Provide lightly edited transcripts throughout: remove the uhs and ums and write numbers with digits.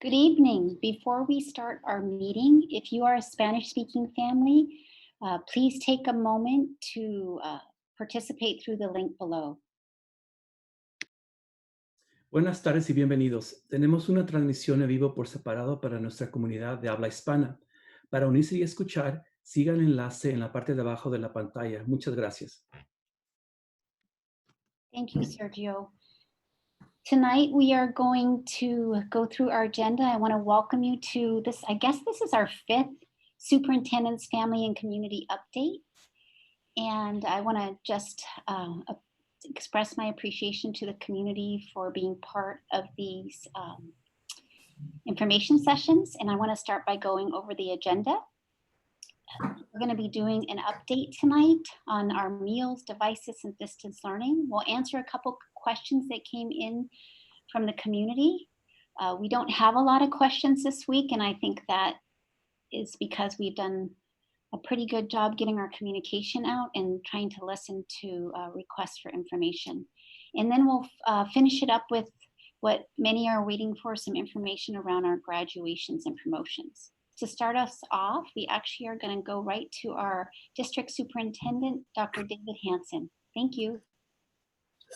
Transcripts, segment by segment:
Good evening. Before we start our meeting, if you are a Spanish-speaking family, please take a moment to participate through the link below. Buenas tardes y bienvenidos. Tenemos una transmisión en vivo por separado para nuestra comunidad de habla hispana. Para unirse y escuchar, siga el enlace en la parte de abajo de la pantalla. Muchas gracias. Thank you, Sergio. Tonight we are going to go through our agenda. I want to welcome you to this. I guess this is our fifth Superintendent's Family and Community Update. And I want to just express my appreciation to the community for being part of these information sessions. And I want to start by going over the agenda. We're going to be doing an update tonight on our meals, devices, and distance learning. We'll answer a couple questions that came in from the community. We don't have a lot of questions this week, and I think that is because we've done a pretty good job getting our communication out and trying to listen to requests for information. And then we'll finish it up with what many are waiting for, some information around our graduations and promotions. To start us off, we actually are going to go right to our District Superintendent, Dr. David Hansen. Thank you.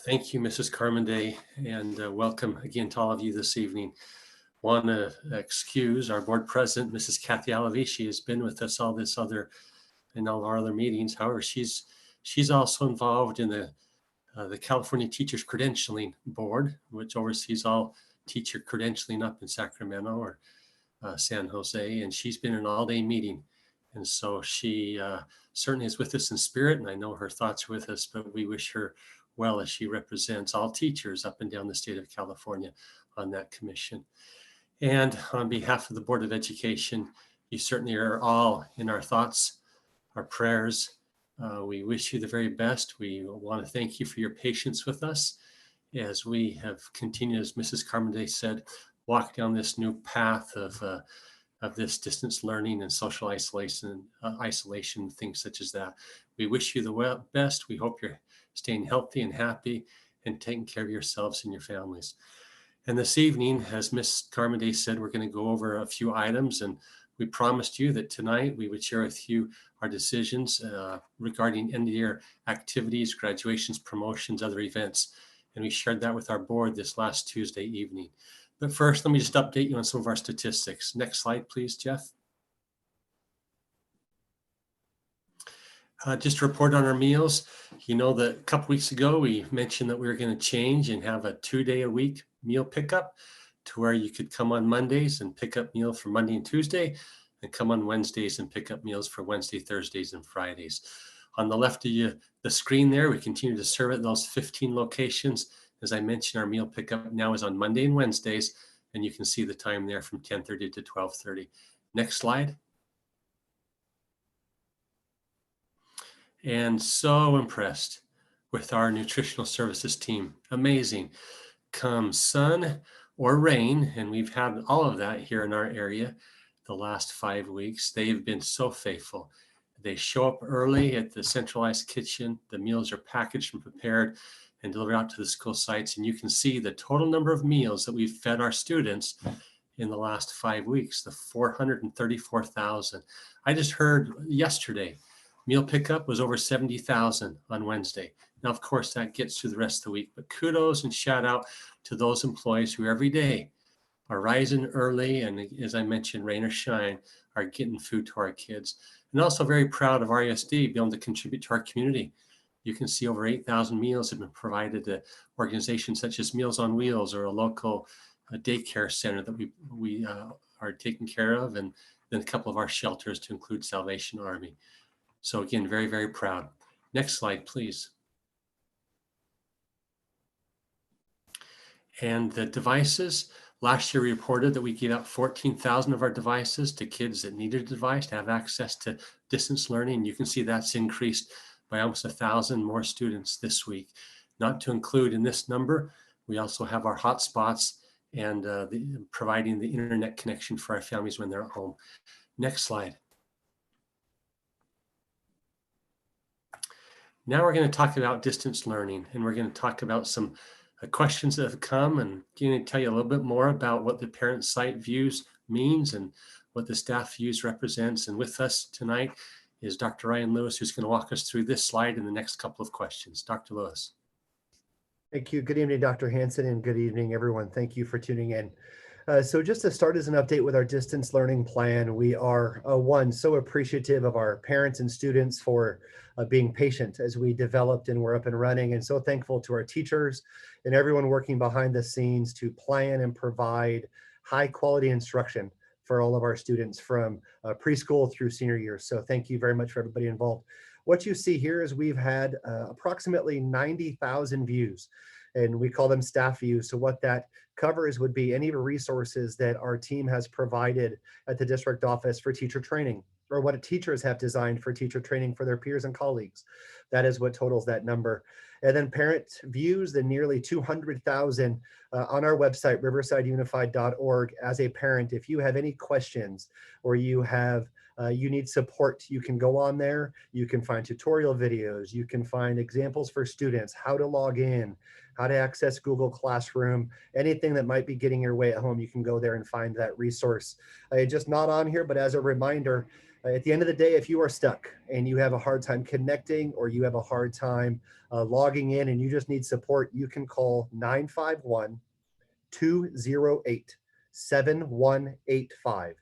Thank you, Mrs. Carmenday, and welcome again to all of you this evening. Want to excuse our board president, Mrs. Kathy Alavi. She has been with us all our other meetings. However, she's also involved in the California Teachers Credentialing Board, which oversees all teacher credentialing up in Sacramento or San Jose, and she's been in an all-day meeting. And so she certainly is with us in spirit, and I know her thoughts are with us, but we wish her well as she represents all teachers up and down the state of California on that commission. And on behalf of the Board of Education, you certainly are all in our thoughts, our prayers. We wish you the very best. We want to thank you for your patience with us as we have continued, as Mrs. Carmenday said, walk down this new path of this distance learning and social isolation, things such as that. We wish you the best. We hope you're staying healthy and happy and taking care of yourselves and your families. And this evening, as Ms. Carmenday said, we're going to go over a few items, and we promised you that tonight we would share with you our decisions regarding end-of-year activities, graduations, promotions, other events. And we shared that with our board this last Tuesday evening. But first, let me just update you on some of our statistics. Next slide, please, Jeff. Just to report on our meals. You know that a couple weeks ago, we mentioned that we were going to change and have a 2-day-a-week meal pickup to where you could come on Mondays and pick up meals for Monday and Tuesday, and come on Wednesdays and pick up meals for Wednesday, Thursdays, and Fridays. On the left of the screen there, we continue to serve at those 15 locations. As I mentioned, our meal pickup now is on Monday and Wednesdays, and you can see the time there from 10:30 to 12:30. Next slide. And so impressed with our nutritional services team. Amazing. Come sun or rain, and we've had all of that here in our area the last 5 weeks. They've been so faithful. They show up early at the centralized kitchen. The meals are packaged and prepared and delivered out to the school sites. And you can see the total number of meals that we've fed our students in the last 5 weeks, the 434,000. I just heard yesterday, meal pickup was over 70,000 on Wednesday. Now, of course, that gets through the rest of the week, but kudos and shout out to those employees who every day are rising early and, as I mentioned, rain or shine, are getting food to our kids. And also very proud of RUSD being able to contribute to our community. You can see over 8,000 meals have been provided to organizations such as Meals on Wheels or a local daycare center that we are taking care of, and then a couple of our shelters to include Salvation Army. So again, very, very proud. Next slide, please. And the devices, last year we reported that we gave out 14,000 of our devices to kids that needed a device to have access to distance learning. You can see that's increased by almost 1,000 more students this week. Not to include in this number, we also have our hotspots and providing the internet connection for our families when they're at home. Next slide. Now we're going to talk about distance learning, and we're going to talk about some questions that have come, and going to tell you a little bit more about what the parent site views means and what the staff views represents. And with us tonight is Dr. Ryan Lewis, who's going to walk us through this slide and the next couple of questions. Dr. Lewis. Thank you. Good evening, Dr. Hansen, and good evening, everyone. Thank you for tuning in. So just to start as an update with our distance learning plan, we are, so appreciative of our parents and students for being patient as we developed and we're up and running, and so thankful to our teachers and everyone working behind the scenes to plan and provide high quality instruction for all of our students from preschool through senior year. So thank you very much for everybody involved. What you see here is we've had approximately 90,000 views, and we call them staff views. So what that covers would be any resources that our team has provided at the district office for teacher training, or what teachers have designed for teacher training for their peers and colleagues. That is what totals that number. And then parent views, the nearly 200,000 on our website, riversideunified.org. As a parent, if you have any questions or you need support, you can go on there. You can find tutorial videos. You can find examples for students, how to log in, how to access Google Classroom, anything that might be getting your way at home, you can go there and find that resource. Just not on here, but as a reminder, at the end of the day, if you are stuck and you have a hard time connecting or you have a hard time logging in and you just need support, you can call 951-208-7185.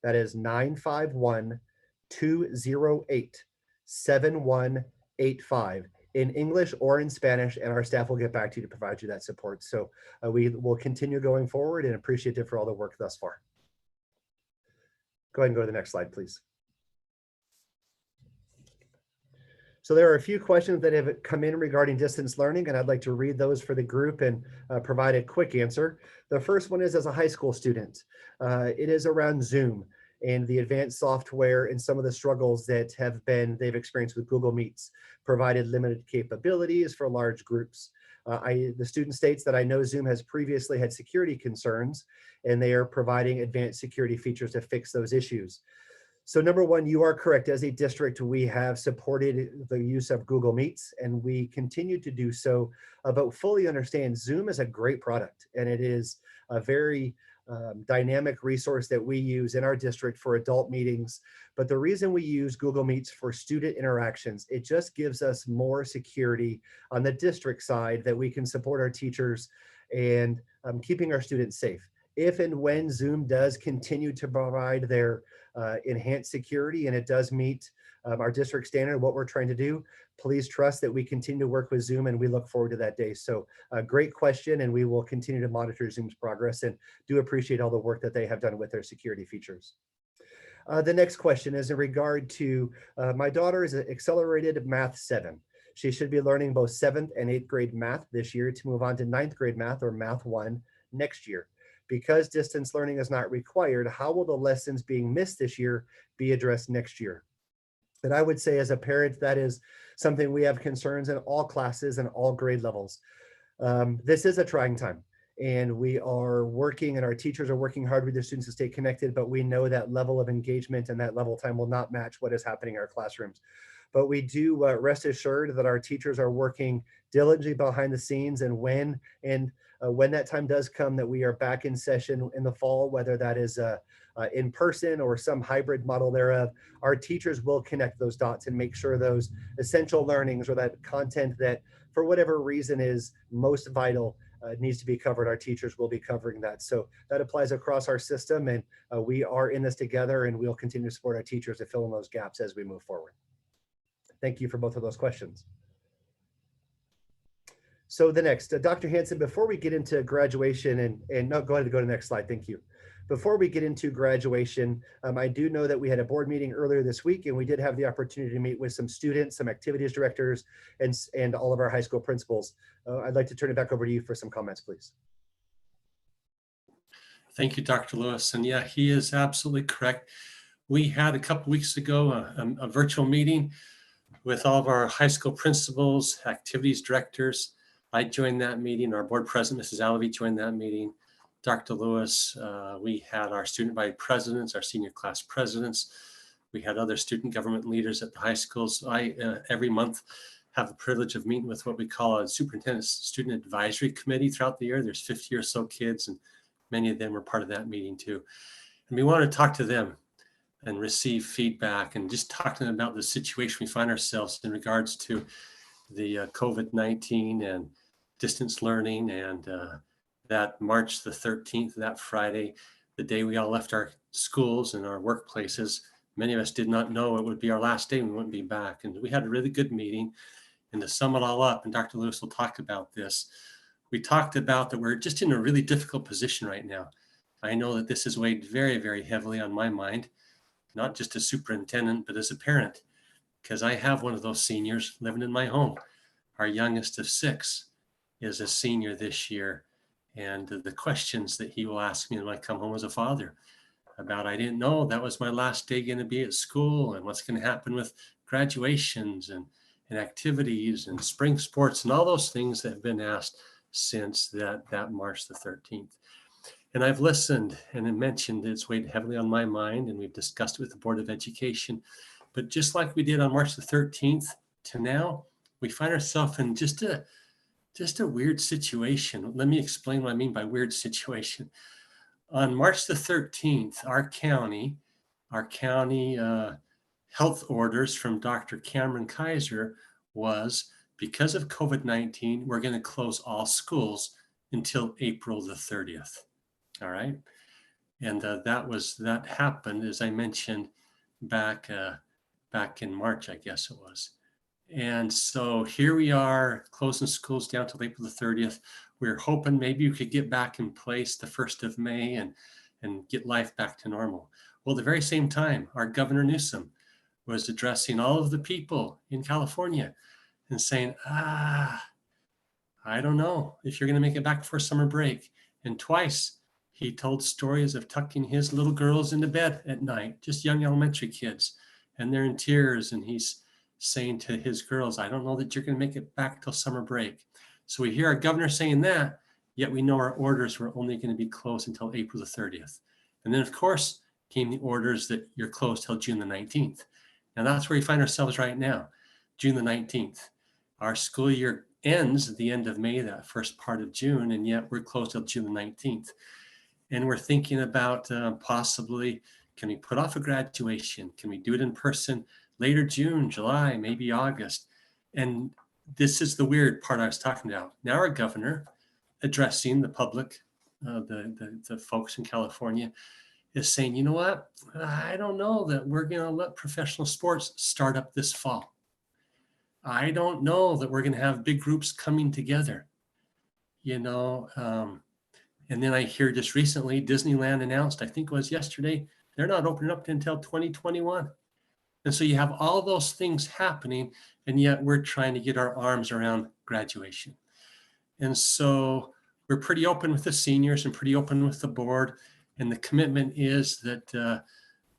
That is 951-208-7185 in English or in Spanish, and our staff will get back to you to provide you that support. So we will continue going forward and appreciative for all the work thus far. Go ahead and go to the next slide, please. So there are a few questions that have come in regarding distance learning, and I'd like to read those for the group and provide a quick answer. The first one is, as a high school student, it is around Zoom and the advanced software and some of the struggles that they've experienced with Google Meets, provided limited capabilities for large groups. The student states that I know Zoom has previously had security concerns, and they are providing advanced security features to fix those issues. So number one, you are correct. As a district, we have supported the use of Google Meets, and we continue to do so, but fully understand Zoom is a great product, and it is a very dynamic resource that we use in our district for adult meetings. But the reason we use Google Meets for student interactions, it just gives us more security on the district side that we can support our teachers and keeping our students safe. If and when Zoom does continue to provide their enhanced security and it does meet our district standard, what we're trying to do, please trust that we continue to work with Zoom, and we look forward to that day. So a great question, and we will continue to monitor Zoom's progress and do appreciate all the work that they have done with their security features. The next question is in regard to my daughter is an accelerated math 7. She should be learning both 7th and 8th grade math this year to move on to 9th grade math or math 1 next year. Because distance learning is not required, how will the lessons being missed this year be addressed next year? And I would say, as a parent, that is something we have concerns in all classes and all grade levels. This is a trying time, and we are working, and our teachers are working hard with their students to stay connected, but we know that level of engagement and that level of time will not match what is happening in our classrooms. But we do rest assured that our teachers are working diligently behind the scenes, and when that time does come that we are back in session in the fall, whether that is in person or some hybrid model thereof, our teachers will connect those dots and make sure those essential learnings or that content that for whatever reason is most vital needs to be covered. Our teachers will be covering that. So that applies across our system, and we are in this together, and we'll continue to support our teachers to fill in those gaps as we move forward. Thank you for both of those questions. So the next, Dr. Hansen, before we get into graduation no, go ahead and go to the next slide. Thank you. Before we get into graduation, I do know that we had a board meeting earlier this week, and we did have the opportunity to meet with some students, some activities directors, and all of our high school principals. I'd like to turn it back over to you for some comments, please. Thank you, Dr. Lewis. And yeah, he is absolutely correct. We had a couple weeks ago a virtual meeting with all of our high school principals, activities directors. I joined that meeting. Our board president, Mrs. Alavy, joined that meeting. Dr. Lewis, we had our student body presidents, our senior class presidents. We had other student government leaders at the high schools. I, every month, have the privilege of meeting with what we call a Superintendent Student Advisory Committee throughout the year. There's 50 or so kids, and many of them were part of that meeting too. And we want to talk to them and receive feedback and just talk to them about the situation we find ourselves in regards to the COVID-19 and distance learning, and that March the 13th, that Friday, the day we all left our schools and our workplaces. Many of us did not know it would be our last day and we wouldn't be back. And we had a really good meeting. And to sum it all up, and Dr. Lewis will talk about this, we talked about that we're just in a really difficult position right now. I know that this has weighed very, very heavily on my mind, not just as superintendent, but as a parent, because I have one of those seniors living in my home. Our youngest of 6 is a senior this year. And the questions that he will ask me when I come home as a father about, I didn't know that was my last day going to be at school, and what's going to happen with graduations and activities and spring sports and all those things that have been asked since that March the 13th. And I've listened, and I mentioned it's weighed heavily on my mind, and we've discussed it with the Board of Education. But just like we did on March the 13th to now, we find ourselves in just a weird situation. Let me explain what I mean by weird situation. On March the 13th, our county health orders from Dr. Cameron Kaiser was, because of COVID-19, we're going to close all schools until April the 30th. All right. And that happened, as I mentioned, back in March, I guess it was. And so here we are, closing schools down till April the 30th. We're hoping maybe we could get back in place the 1st of May and get life back to normal. Well, at the very same time, our Governor Newsom was addressing all of the people in California and saying, I don't know if you're going to make it back for summer break. And twice he told stories of tucking his little girls into bed at night, just young elementary kids, and they're in tears. And he's saying to his girls, I don't know that you're going to make it back till summer break. So we hear our governor saying that, yet we know our orders were only going to be closed until April the 30th. And then, of course, came the orders that you're closed till June the 19th. Now that's where we find ourselves right now, June the 19th. Our school year ends at the end of May, that first part of June, and yet we're closed till June the 19th. And we're thinking about possibly, can we put off a graduation? Can we do it in person later June, July, maybe August? And this is the weird part I was talking about. Now our governor, addressing the public, the folks in California, is saying, you know what? I don't know that we're going to let professional sports start up this fall. I don't know that we're going to have big groups coming together, and then I hear just recently Disneyland announced, I think it was yesterday, they're not opening up until 2021. And so you have all those things happening, and yet we're trying to get our arms around graduation. And so we're pretty open with the seniors and pretty open with the board. And the commitment is that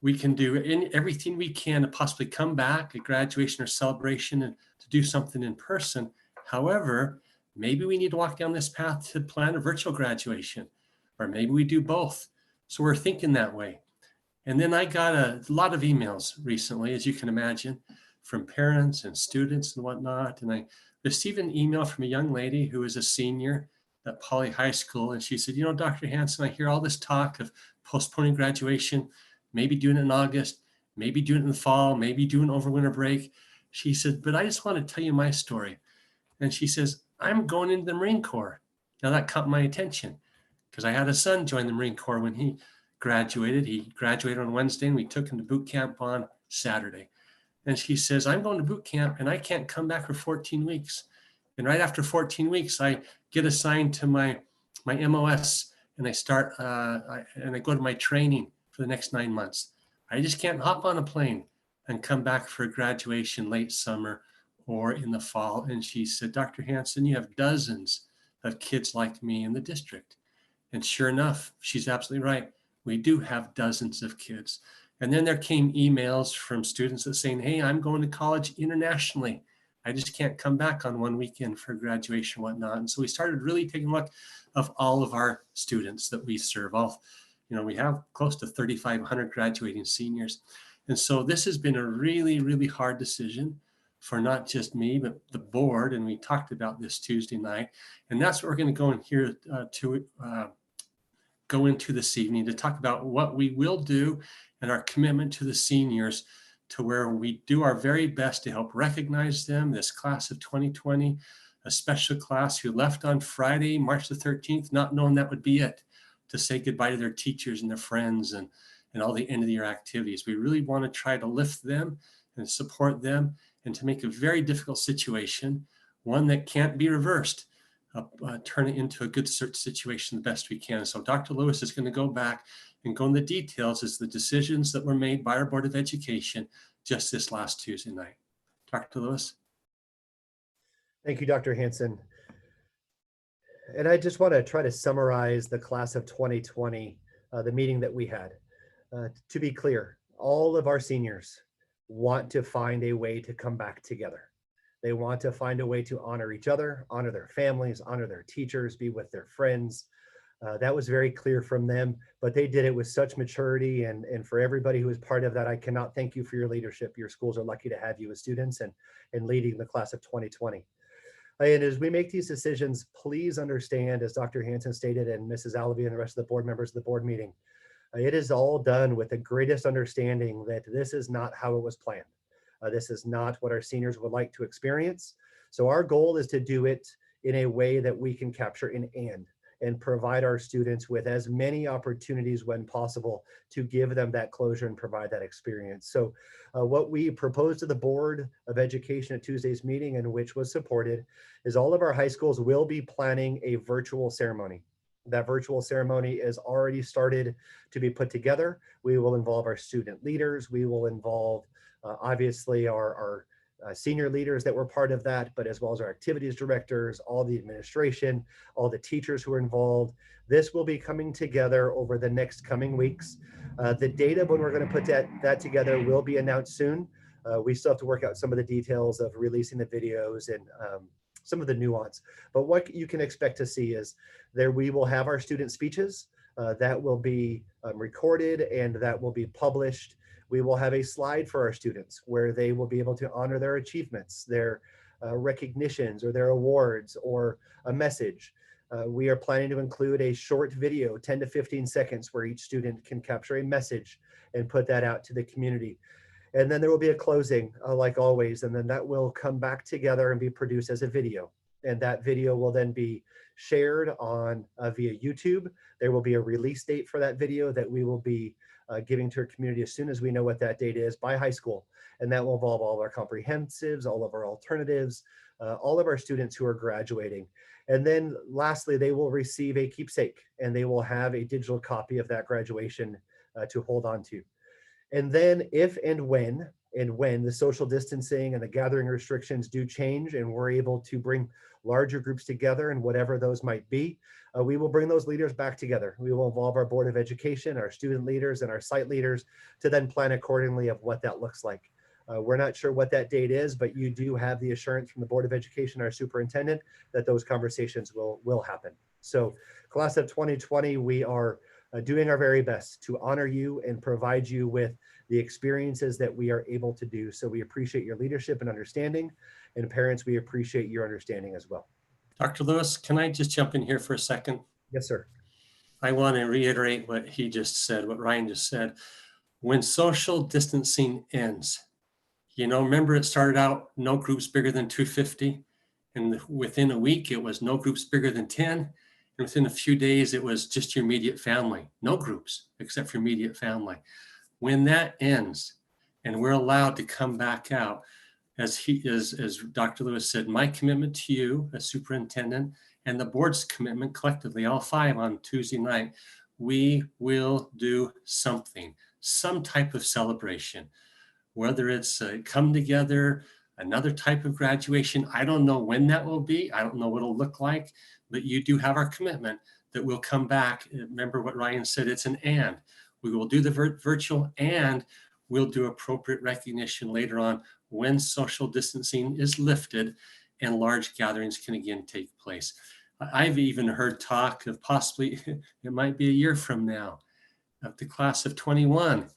we can do everything we can to possibly come back at graduation or celebration and to do something in person. However, maybe we need to walk down this path to plan a virtual graduation, or maybe we do both. So we're thinking that way. And then I got a lot of emails recently, as you can imagine, from parents and students and whatnot. And I received an email from a young lady who is a senior at Poly High School. And she said, Dr. Hansen, I hear all this talk of postponing graduation, maybe doing it in August, maybe doing it in the fall, maybe doing over winter break. She said, but I just want to tell you my story. And she says, I'm going into the Marine Corps. Now that caught my attention because I had a son join the Marine Corps when he graduated. He graduated on Wednesday and we took him to boot camp on Saturday. And she says, I'm going to boot camp and I can't come back for 14 weeks. And right after 14 weeks, I get assigned to my MOS and I start, and I go to my training for the next 9 months. I just can't hop on a plane and come back for graduation late summer or in the fall. And she said, Dr. Hansen, you have dozens of kids like me in the district. And sure enough, she's absolutely right. We do have dozens of kids. And then there came emails from students that saying, hey, I'm going to college internationally. I just can't come back on one weekend for graduation and whatnot. And so we started really taking a look of all of our students that we serve. We have close to 3,500 graduating seniors. And so this has been a really, really hard decision for not just me, but the board. And we talked about this Tuesday night. And that's what we're going to go in here to go into this evening, to talk about what we will do and our commitment to the seniors, to where we do our very best to help recognize them, this class of 2020, a special class who left on Friday, March the 13th, not knowing that would be it, to say goodbye to their teachers and their friends and all the end of the year activities. We really want to try to lift them and support them, and to make a very difficult situation, one that can't be reversed, turn it into a good situation the best we can. So Dr. Lewis is going to go back and go into the details as the decisions that were made by our Board of Education just this last Tuesday night. Dr. Lewis. Thank you, Dr. Hansen. And I just want to try to summarize the class of 2020, the meeting that we had. To be clear, all of our seniors want to find a way to come back together. They want to find a way to honor each other, honor their families, honor their teachers, be with their friends. That was very clear from them, but they did it with such maturity. And for everybody who was part of that, I cannot thank you for your leadership. Your schools are lucky to have you as students and leading the class of 2020. And as we make these decisions, please understand, as Dr. Hansen stated, and Mrs. Alavi and the rest of the board members of the board meeting, it is all done with the greatest understanding that this is not how it was planned. This is not what our seniors would like to experience. So our goal is to do it in a way that we can capture an and provide our students with as many opportunities when possible to give them that closure and provide that experience. So what we proposed to the Board of Education at Tuesday's meeting, and which was supported, is all of our high schools will be planning a virtual ceremony. That virtual ceremony is already started to be put together. We will involve our student leaders. We will involve obviously our senior leaders that were part of that, but as well as our activities directors, all the administration, all the teachers who are involved. This will be coming together over the next coming weeks. The date of when we're going to put that together will be announced soon. We still have to work out some of the details of releasing the videos and some of the nuance. But what you can expect to see is there we will have our student speeches that will be recorded and that will be published. We will have a slide for our students where they will be able to honor their achievements, their recognitions or their awards or a message. We are planning to include a short video, 10 to 15 seconds, where each student can capture a message and put that out to the community. And then there will be a closing, like always, and then that will come back together and be produced as a video. And that video will then be shared on via YouTube. There will be a release date for that video that we will be giving to our community as soon as we know what that date is by high school. And that will involve all of our comprehensives, all of our alternatives, all of our students who are graduating. And then lastly, they will receive a keepsake and they will have a digital copy of that graduation to hold on to. And then if and when the social distancing and the gathering restrictions do change and we're able to bring larger groups together and whatever those might be, we will bring those leaders back together. We will involve our Board of Education, our student leaders, and our site leaders to then plan accordingly of what that looks like. We're not sure what that date is, but you do have the assurance from the Board of Education, our superintendent, that those conversations will happen. So class of 2020, we are doing our very best to honor you and provide you with the experiences that we are able to do. So we appreciate your leadership and understanding, and parents, we appreciate your understanding as well. Dr. Lewis, can I just jump in here for a second? Yes, sir. I want to reiterate what he just said, what Ryan just said. When social distancing ends, remember it started out no groups bigger than 250, and within a week it was no groups bigger than 10, and within a few days it was just your immediate family, no groups except for immediate family. When that ends and we're allowed to come back out, as Dr. Lewis said, my commitment to you as superintendent and the board's commitment collectively, all five on Tuesday night, we will do something, some type of celebration, whether it's come together, another type of graduation. I don't know when that will be. I don't know what it'll look like, but you do have our commitment that we'll come back. Remember what Ryan said, it's an and. We will do the virtual and we'll do appropriate recognition later on when social distancing is lifted and large gatherings can again take place. I've even heard talk of possibly, it might be a year from now, of the class of 21.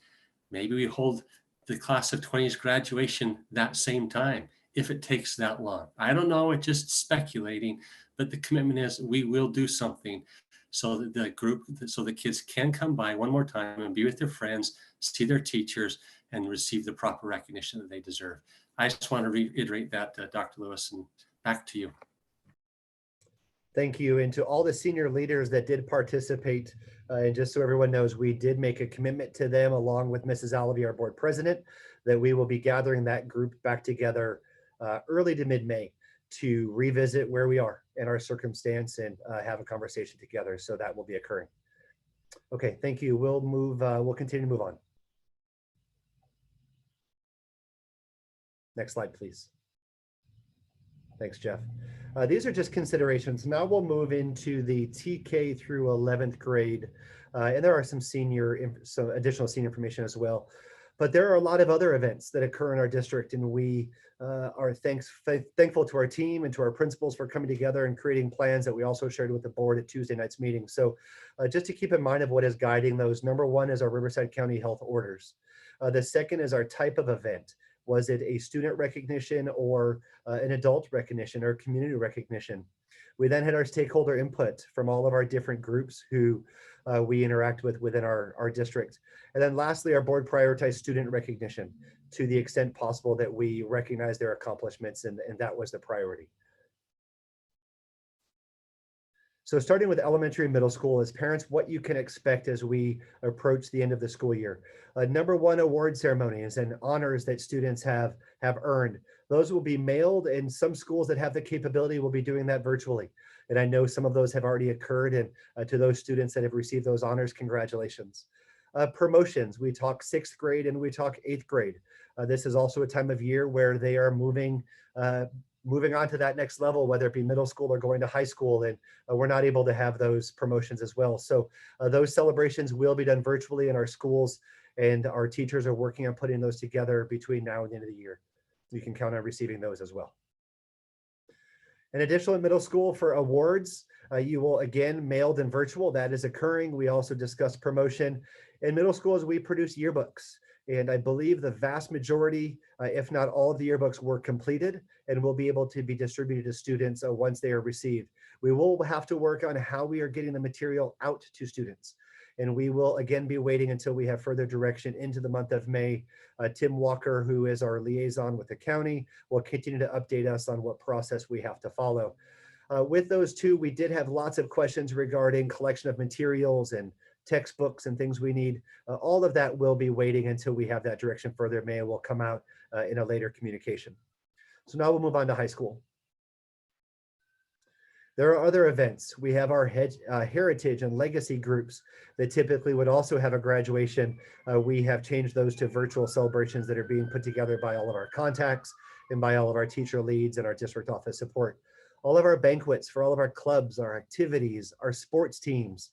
Maybe we hold the class of 20's graduation that same time. if it takes that long. I don't know, it's just speculating, but the commitment is we will do something so that so the kids can come by one more time and be with their friends, see their teachers, and receive the proper recognition that they deserve. I just want to reiterate that, Dr. Lewis, and back to you. Thank you. And to all the senior leaders that did participate, and just so everyone knows, we did make a commitment to them along with Mrs. Alavi, our board president, that we will be gathering that group back together early to mid-May to revisit where we are in our circumstance and have a conversation together. So that will be occurring. Okay, thank you. We'll continue to move on. Next slide, please. Thanks, Jeff. These are just considerations. Now we'll move into the TK through 11th grade. And there are some additional senior information as well. But there are a lot of other events that occur in our district, and we are thankful to our team and to our principals for coming together and creating plans that we also shared with the board at Tuesday night's meeting. So just to keep in mind of what is guiding those, number one is our Riverside County Health Orders. The second is our type of event. Was it a student recognition or an adult recognition or community recognition? We then had our stakeholder input from all of our different groups who we interact with within our district. And then lastly, our board prioritized student recognition to the extent possible that we recognize their accomplishments, and that was the priority. So starting with elementary and middle school, as parents, what you can expect as we approach the end of the school year. Number one, award ceremonies and honors that students have earned. Those will be mailed, and some schools that have the capability will be doing that virtually. And I know some of those have already occurred, and to those students that have received those honors, congratulations. Promotions, we talk 6th grade and we talk 8th grade. This is also a time of year where they are moving on to that next level, whether it be middle school or going to high school, and we're not able to have those promotions as well. So those celebrations will be done virtually in our schools, and our teachers are working on putting those together between now and the end of the year. You can count on receiving those as well. And additional in middle school for awards, you will again mailed and virtual. That is occurring. We also discussed promotion. In middle school, as we produce yearbooks, and I believe the vast majority, if not all of the yearbooks were completed and will be able to be distributed to students once they are received. We will have to work on how we are getting the material out to students. And we will again be waiting until we have further direction into the month of May. Tim Walker, who is our liaison with the county, will continue to update us on what process we have to follow. With those two, we did have lots of questions regarding collection of materials and textbooks and things we need. All of that will be waiting until we have that direction further. May will come out in a later communication. So now we'll move on to high school. There are other events. We have our heritage and legacy groups that typically would also have a graduation. We have changed those to virtual celebrations that are being put together by all of our contacts and by all of our teacher leads and our district office support. All of our banquets for all of our clubs, our activities, our sports teams,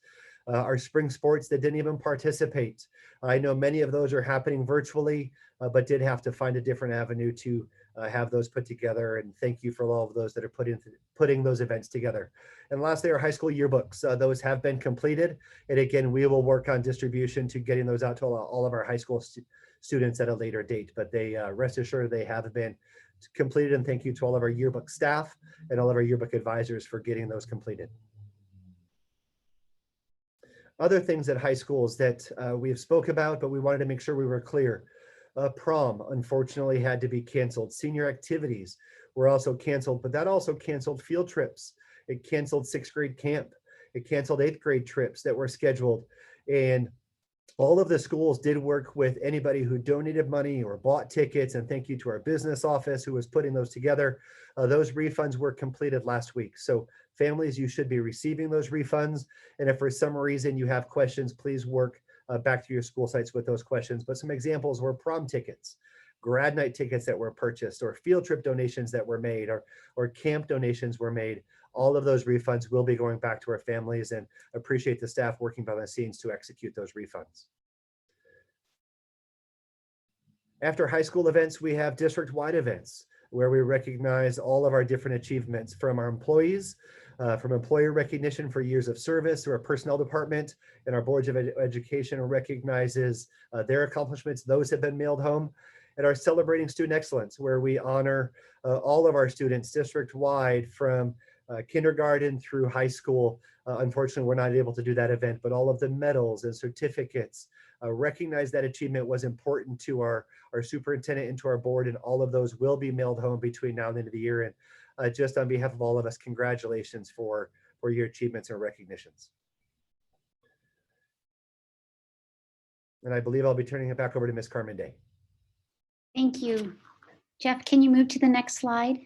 our spring sports that didn't even participate. I know many of those are happening virtually, but did have to find a different avenue to have those put together. And thank you for all of those that are putting those events together. And lastly, our high school yearbooks. Those have been completed. And again, we will work on distribution to getting those out to all of our high school students at a later date. But they rest assured they have been completed. And thank you to all of our yearbook staff and all of our yearbook advisors for getting those completed. Other things at high schools that we have spoke about, but we wanted to make sure we were clear. Prom, unfortunately, had to be canceled. Senior activities were also canceled, but that also canceled field trips. It canceled 6th grade camp. It canceled 8th grade trips that were scheduled. And all of the schools did work with anybody who donated money or bought tickets, and thank you to our business office who was putting those together. Those refunds were completed last week. So families, you should be receiving those refunds. And if for some reason you have questions, please work back to your school sites with those questions. But some examples were prom tickets, grad night tickets that were purchased, or field trip donations that were made, or camp donations were made. All of those refunds will be going back to our families, and appreciate the staff working behind the scenes to execute those refunds. After high school events, we have district-wide events where we recognize all of our different achievements from our employees, from employer recognition for years of service through our personnel department, and our boards of education recognizes their accomplishments. Those have been mailed home. at our Celebrating Student Excellence, where we honor all of our students district-wide from kindergarten through high school. Unfortunately, we're not able to do that event, but all of the medals and certificates recognize that achievement was important to our superintendent and to our board, and all of those will be mailed home between now and the end of the year. And just on behalf of all of us, congratulations for your achievements and recognitions. And I believe I'll be turning it back over to Ms. Carmen Day. Thank you. Jeff, can you move to the next slide?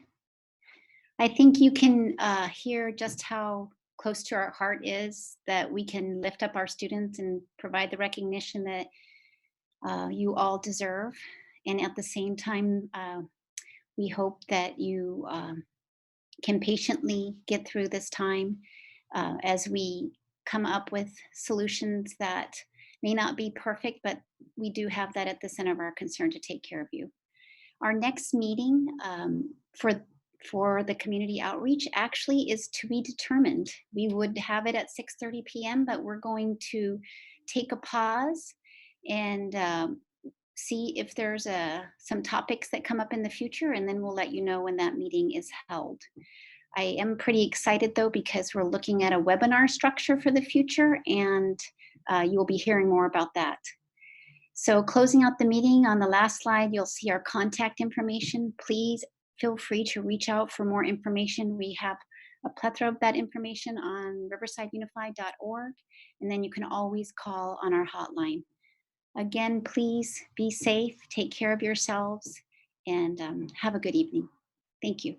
I think you can hear just how close to our heart is that we can lift up our students and provide the recognition that you all deserve. And at the same time, we hope that you can patiently get through this time as we come up with solutions that may not be perfect, but we do have that at the center of our concern to take care of you. Our next meeting for the community outreach actually is to be determined. We would have it at 6:30 p.m., but we're going to take a pause and see if there's some topics that come up in the future, and then we'll let you know when that meeting is held. I am pretty excited though, because we're looking at a webinar structure for the future, and you'll be hearing more about that. So closing out the meeting, on the last slide, you'll see our contact information. Please feel free to reach out for more information. We have a plethora of that information on riversideunified.org, and then you can always call on our hotline. Again, please be safe, take care of yourselves, and have a good evening. Thank you.